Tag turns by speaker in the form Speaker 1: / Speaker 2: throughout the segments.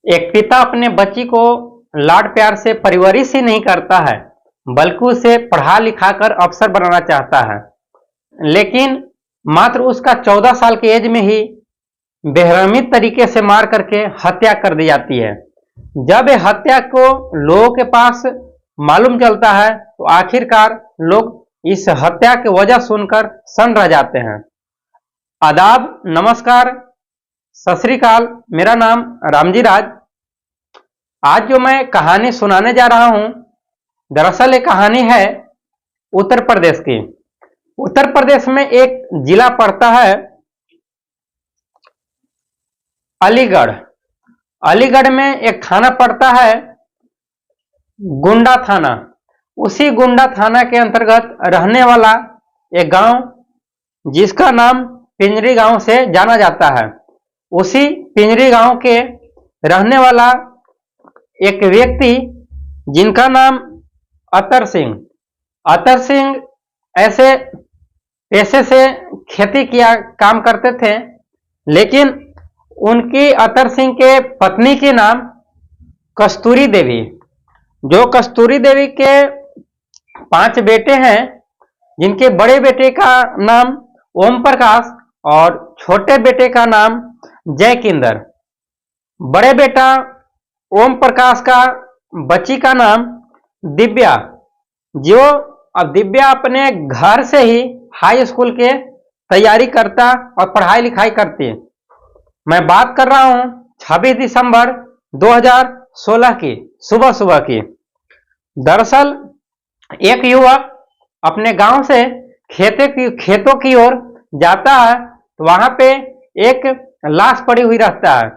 Speaker 1: एक पिता अपने बच्ची को लाड प्यार से परवरिश ही नहीं करता है, बल्कि उसे पढ़ा लिखा कर अफसर बनाना चाहता है। लेकिन मात्र उसका 14 साल की एज में ही बेरहमी तरीके से मार करके हत्या कर दी जाती है। जब ये हत्या को लोगों के पास मालूम चलता है तो आखिरकार लोग इस हत्या की वजह सुनकर सन्न रह जाते हैं। आदाब, नमस्कार, सत श्री अकाल। मेरा नाम रामजी राज। आज जो मैं कहानी सुनाने जा रहा हूं, दरअसल ये कहानी है उत्तर प्रदेश की। उत्तर प्रदेश में एक जिला पड़ता है अलीगढ़। अलीगढ़ में एक थाना पड़ता है गुंडा थाना। उसी गुंडा थाना के अंतर्गत रहने वाला एक गांव जिसका नाम पिंजरी गांव से जाना जाता है। उसी पिंजरी गांव के रहने वाला एक व्यक्ति जिनका नाम अतर सिंह। अतर सिंह ऐसे पेशे से खेती किया काम करते थे, लेकिन उनकी अतर सिंह के पत्नी के नाम कस्तूरी देवी। जो कस्तूरी देवी के 5 बेटे हैं, जिनके बड़े बेटे का नाम ओम प्रकाश और छोटे बेटे का नाम जयकिंदर। बड़े बेटा ओम प्रकाश का बच्ची का नाम दिव्या। जो अब दिव्या अपने घर से ही हाई स्कूल के तैयारी करता और पढ़ाई लिखाई करती। मैं बात कर रहा हूं 26 दिसंबर 2016 की सुबह की। दरअसल एक युवक अपने गांव से खेतों की ओर जाता है तो वहां पे एक लाश पड़ी हुई रहता है।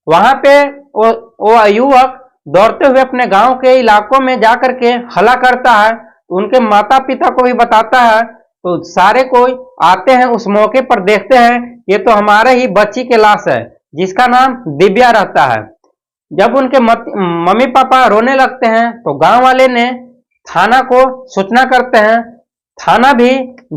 Speaker 1: वहां पे वो युवक दौड़ते हुए अपने गांव के इलाकों में जाकर के हल्ला करता है। उनके माता पिता को भी बताता है, तो सारे कोई आते हैं। उस मौके पर देखते हैं ये तो हमारे ही बच्ची के लाश है, जिसका नाम दिव्या रहता है। जब उनके मम्मी पापा रोने लगते हैं तो गांव वाले ने थाना को सूचना करते हैं। थाना भी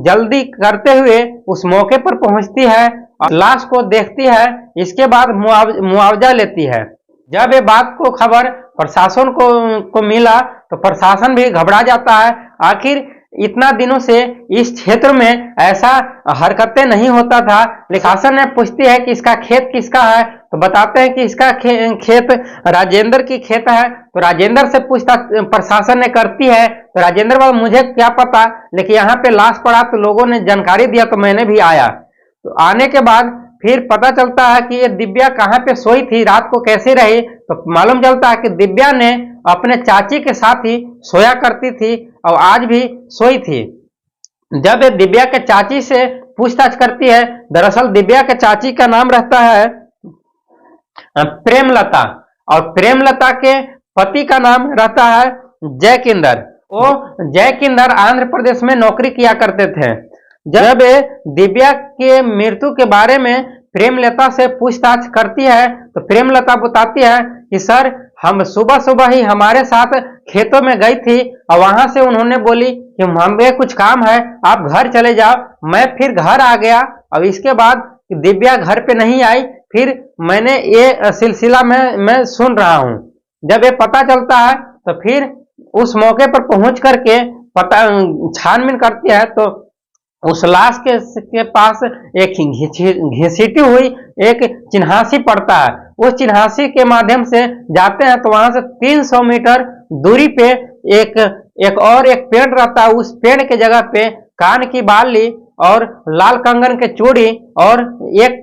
Speaker 1: जल्दी करते हुए उस मौके पर पहुंचती है और लाश को देखती है। इसके बाद मुआवजा लेती है। जब ये बात को खबर प्रशासन को मिला तो प्रशासन भी घबरा जाता है। आखिर इतना दिनों से इस क्षेत्र में ऐसा हरकतें नहीं होता था। लेकिन शासन ने पूछती है कि इसका खेत किसका है, तो बताते हैं कि इसका खेत राजेंद्र की खेत है। तो राजेंद्र से पूछताछ प्रशासन ने करती है, तो राजेंद्र बाबू मुझे क्या पता, लेकिन यहाँ पे लाश पड़ा तो लोगों ने जानकारी दिया तो मैंने भी आया। तो आने के बाद फिर पता चलता है कि ये दिव्या कहाँ पे सोई थी, रात को कैसे रही। तो मालूम चलता है कि दिव्या ने अपने चाची के साथ ही सोया करती थी और आज भी सोई थी। जब ये दिव्या के चाची से पूछताछ करती है, दरअसल दिव्या के चाची का नाम रहता है प्रेमलता और प्रेमलता के पति का नाम रहता है जयकिंदर। वो जयकिंदर आंध्र प्रदेश में नौकरी किया करते थे। जब दिव्या के मृत्यु के बारे में प्रेमलता से पूछताछ करती है तो प्रेमलता बताती है कि सर, हम सुबह ही हमारे साथ खेतों में गई थी और वहां से उन्होंने बोली कि हमें कुछ काम है, आप घर चले जाओ। मैं फिर घर आ गया और इसके बाद दिव्या घर पे नहीं आई। फिर मैंने ये सिलसिला में मैं सुन रहा हूं। जब ये पता चलता है तो फिर उस मौके पर पहुंच करके छानबीन करती है तो उस लाश के पास एक घिसीटी हुई एक चिन्हासी पड़ता है। उस चिन्हासी के माध्यम से जाते हैं तो वहां से 300 मीटर दूरी पे एक और एक पेड़ रहता है। उस पेड़ के जगह पे कान की बाली और लाल कंगन के चूड़ी और एक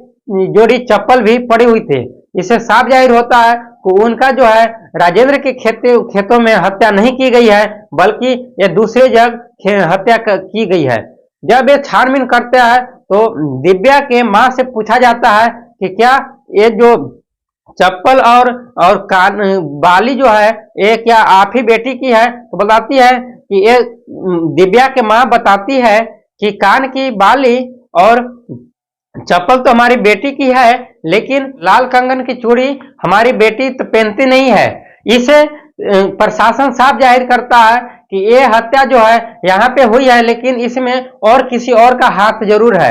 Speaker 1: जोड़ी चप्पल भी पड़ी हुई थी। इससे साफ जाहिर होता है कि उनका जो है राजेंद्र के खेतों में हत्या नहीं की गई है, बल्कि ये दूसरे जगह हत्या की गई है। जब ये छानबीन करते हैं तो दिव्या के मां से पूछा जाता है कि क्या ये जो चप्पल और कान बाली जो है ये क्या आप ही बेटी की है। तो बताती है कि ये दिव्या के मां बताती है कि कान की बाली और चप्पल तो हमारी बेटी की है, लेकिन लाल कंगन की चूड़ी हमारी बेटी तो पहनती नहीं है। इसे प्रशासन साफ जाहिर करता है कि ये हत्या जो है यहाँ पे हुई है, लेकिन इसमें और किसी और का हाथ जरूर है।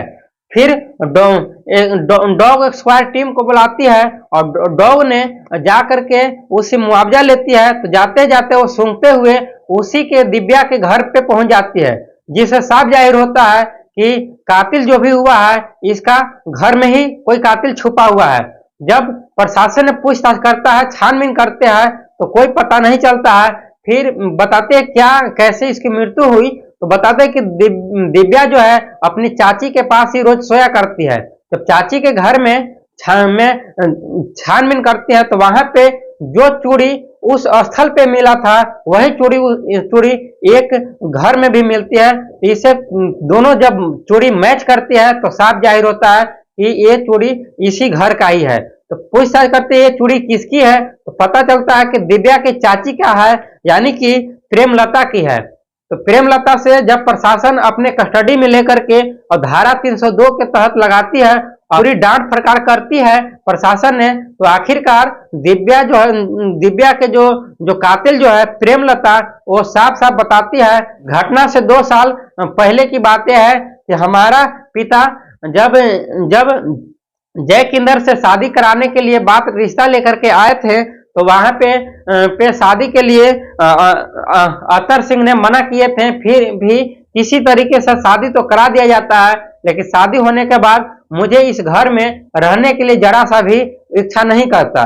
Speaker 1: फिर डॉग स्क्वाड टीम को बुलाती है और डॉग ने जा करके उससे मुआवजा लेती है। तो जाते जाते वो सूंघते हुए उसी के दिव्या के घर पे पहुंच जाती है, जिससे साफ जाहिर होता है कि कातिल जो भी हुआ है इसका घर में ही कोई कातिल छुपा हुआ है। जब प्रशासन ने पूछताछ करता है, छानबीन करते हैं, तो कोई पता नहीं चलता है। फिर बताते हैं क्या कैसे इसकी मृत्यु हुई, तो बताते हैं कि दिव्या जो है अपनी चाची के पास ही रोज सोया करती है। जब चाची के घर में छानबीन करती है तो वहां पे जो चूड़ी उस स्थल पे मिला था वही चूड़ी एक घर में भी मिलती है। इसे दोनों जब चूड़ी मैच करती है तो साफ जाहिर होता है कि ये चूड़ी इसी घर का ही है। तो पूछताछ करते हैं ये चूड़ी किसकी है, तो पता चलता है कि दिव्या की चाची का है, यानी कि प्रेमलता की है। तो प्रेमलता से जब प्रशासन अपने कस्टडी में लेकर के और धारा 302 के तहत लगाती है, पूरी डांट फटकार करती है प्रशासन ने, तो आखिरकार दिव्या जो है, दिव्या के जो कातिल जो है प्रेमलता, वो साफ साफ बताती है। घटना से 2 साल पहले की बातें है कि हमारा पिता जब जब जयकिंदर से शादी कराने के लिए बात रिश्ता लेकर के आए थे, तो वहां पे शादी के लिए अतर सिंह ने मना किए थे। फिर भी किसी तरीके से शादी तो करा दिया जाता है, लेकिन शादी होने के बाद मुझे इस घर में रहने के लिए जरा सा भी इच्छा नहीं करता।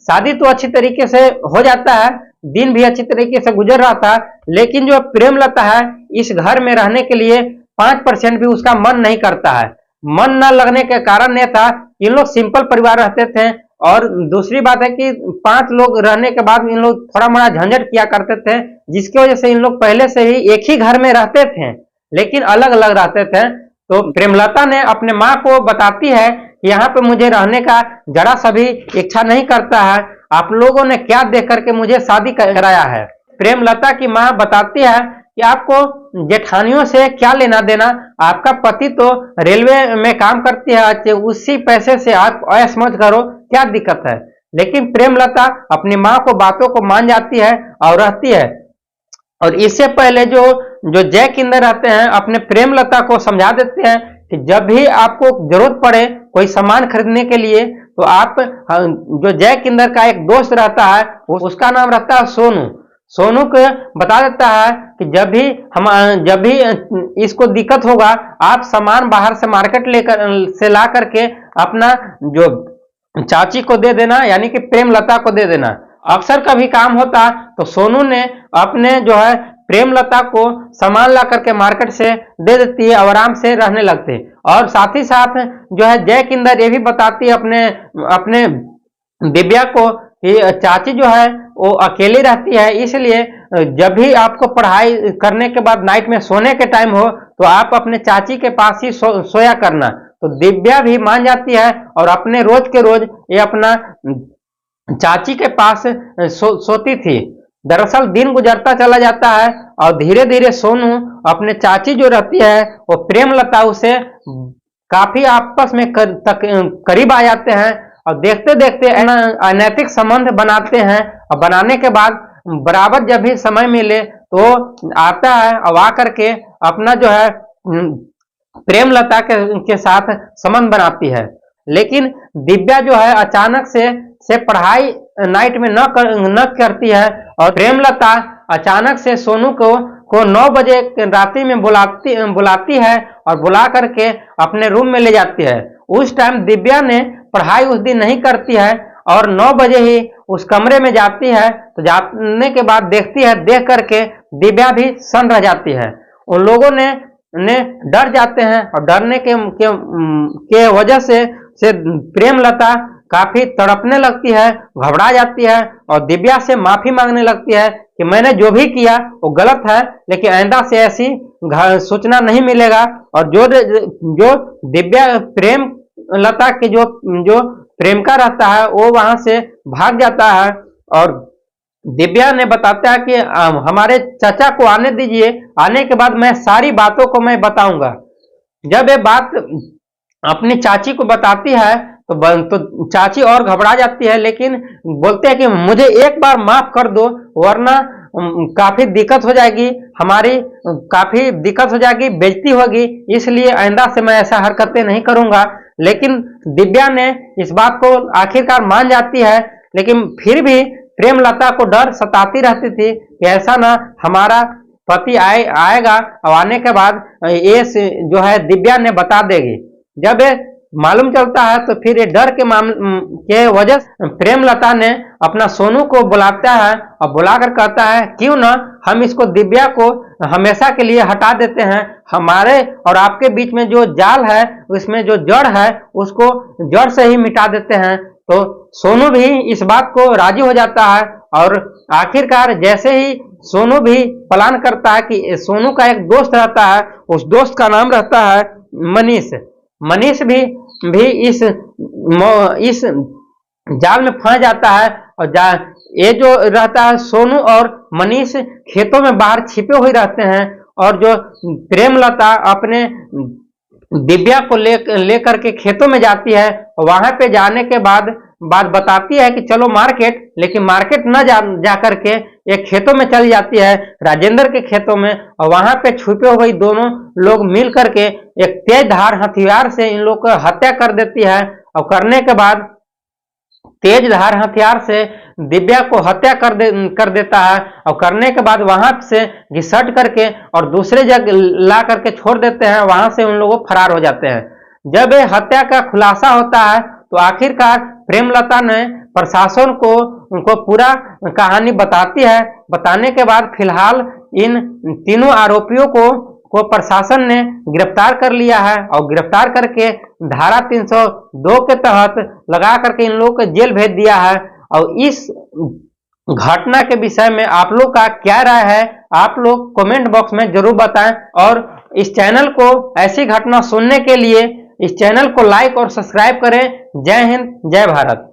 Speaker 1: शादी तो अच्छी तरीके से हो जाता है, दिन भी अच्छी तरीके से गुजर रहा था, लेकिन जो प्रेमलता है इस घर में रहने के लिए 5% भी उसका मन नहीं करता है। मन न लगने के कारण यह था, इन लोग सिंपल परिवार रहते थे, और दूसरी बात है कि 5 लोग रहने के बाद इन लोग थोड़ा मोड़ा झंझट किया करते थे, जिसकी वजह से इन लोग पहले से ही एक ही घर में रहते थे लेकिन अलग अलग रहते थे। तो प्रेमलता ने अपने माँ को बताती है कि यहाँ पे मुझे रहने का जरा सा भी इच्छा नहीं करता है, आप लोगों ने क्या देख करके मुझे शादी कराया है। प्रेमलता की माँ बताती है कि आपको जेठानियों से क्या लेना देना, आपका पति तो रेलवे में काम करती है, उसी पैसे से आप ऐश मौज करो, क्या दिक्कत है। लेकिन प्रेमलता अपनी माँ को बातों को मान जाती है और रहती है। और इससे पहले जो जय किंदर रहते हैं अपने प्रेमलता को समझा देते हैं कि जब भी आपको जरूरत पड़े कोई सामान खरीदने के लिए, तो आप जो जय किंदर का एक दोस्त रहता है उसका नाम रहता है सोनू। सोनू को बता देता है कि जब भी इसको दिक्कत होगा, आप सामान बाहर से मार्केट से ला करके अपना जो चाची को दे देना, यानी कि प्रेमलता को दे देना। अक्सर कभी काम होता तो सोनू ने अपने जो है प्रेमलता को सामान ला करके मार्केट से दे देती है और आराम से रहने लगते। और साथ ही साथ जो है जय किंदर ये भी बताती है अपने दिव्या को कि चाची जो है वो अकेली रहती है, इसलिए जब भी आपको पढ़ाई करने के बाद नाइट में सोने के टाइम हो तो आप अपने चाची के पास ही सोया करना। तो दिव्या भी मान जाती है और अपने रोज के रोज ये अपना चाची के पास सोती थी। दरअसल दिन गुजरता चला जाता है और धीरे धीरे सोनू अपने चाची जो रहती है वो प्रेमलता उसे काफी आपस में करीब आ जाते हैं और देखते देखते अनैतिक संबंध बनाते हैं। और बनाने के बाद बराबर जब भी समय मिले तो आता है और आकर के अपना जो है प्रेमलता के साथ संबंध बनाती है। लेकिन दिव्या जो है अचानक से पढ़ाई नाइट में न करती है और प्रेमलता अचानक से सोनू को 9 बजे रात्रि में बुलाती है और बुला करके अपने रूम में ले जाती है। उस टाइम दिव्या ने पढ़ाई उस दिन नहीं करती है और 9 बजे ही उस कमरे में जाती है। तो जाने के बाद देखती है, देख करके दिव्या भी सन्न रह जाती है। उन लोगों ने डर जाते हैं और डरने के वजह से प्रेमलता काफी तड़पने लगती है, घबरा जाती है और दिव्या से माफी मांगने लगती है कि मैंने जो भी किया वो गलत है, लेकिन आइंदा से ऐसी सूचना नहीं मिलेगा। और जो दिव्या प्रेमलता के जो प्रेमिका रहता है वो वहां से भाग जाता है और दिव्या ने बताता है कि हमारे चाचा को आने दीजिए, आने के बाद मैं सारी बातों को मैं बताऊंगा। जब ये बात अपनी चाची को बताती है तो चाची और घबरा जाती है, लेकिन बोलते हैं कि मुझे एक बार माफ कर दो, वरना काफी दिक्कत हो जाएगी, हमारी काफी दिक्कत हो जाएगी, बेइज्जती होगी, इसलिए आइंदा से मैं ऐसा हरकतें नहीं करूंगा। लेकिन दिव्या ने इस बात को आखिरकार मान जाती है, लेकिन फिर भी प्रेमलता को डर सताती रहती थी कि ऐसा ना हमारा पति आएगा और आने के बाद ये जो है दिव्या ने बता देगी। जब ये मालूम चलता है तो फिर ये डर के वजह से प्रेमलता ने अपना सोनू को बुलाता है और बुलाकर कहता है क्यों ना हम इसको दिव्या को हमेशा के लिए हटा देते हैं, हमारे और आपके बीच में जो जाल है उसमें जो जड़ है उसको जड़ से ही मिटा देते हैं। तो सोनू भी इस बात को राजी हो जाता है और आखिरकार जैसे ही सोनू भी प्लान करता है कि सोनू का एक दोस्त रहता है, उस दोस्त का नाम रहता है मनीष। मनीष भी इस जाल में फंस जाता है और ये जो रहता है सोनू और मनीष खेतों में बाहर छिपे हुए रहते हैं और जो प्रेमलता अपने दिव्या को लेकर के खेतों में जाती है, वहां पे जाने के बाद बात बताती है कि चलो मार्केट, लेकिन मार्केट न जा करके एक खेतों में चली जाती है, राजेंद्र के खेतों में, और वहां पे छुपे हुए दोनों लोग मिल करके एक तेज धार हथियार से इन लोग को हत्या कर देती है। और करने के बाद तेज धार हथियार से दिव्या को हत्या कर देता है और करने के बाद वहां से घिसट करके और दूसरे जगह ला करके छोड़ देते हैं, वहां से उन लोगों फरार हो जाते हैं। जब ये हत्या का खुलासा होता है तो आखिरकार प्रेमलता ने प्रशासन को उनको पूरा कहानी बताती है। बताने के बाद फिलहाल इन तीनों आरोपियों को प्रशासन ने गिरफ्तार कर लिया है और गिरफ्तार करके धारा 302 के तहत लगा करके इन लोगों को जेल भेज दिया है। और इस घटना के विषय में आप लोग का क्या राय है, आप लोग कमेंट बॉक्स में जरूर बताएं। और इस चैनल को ऐसी घटना सुनने के लिए इस चैनल को लाइक और सब्सक्राइब करें। जय हिंद, जय भारत।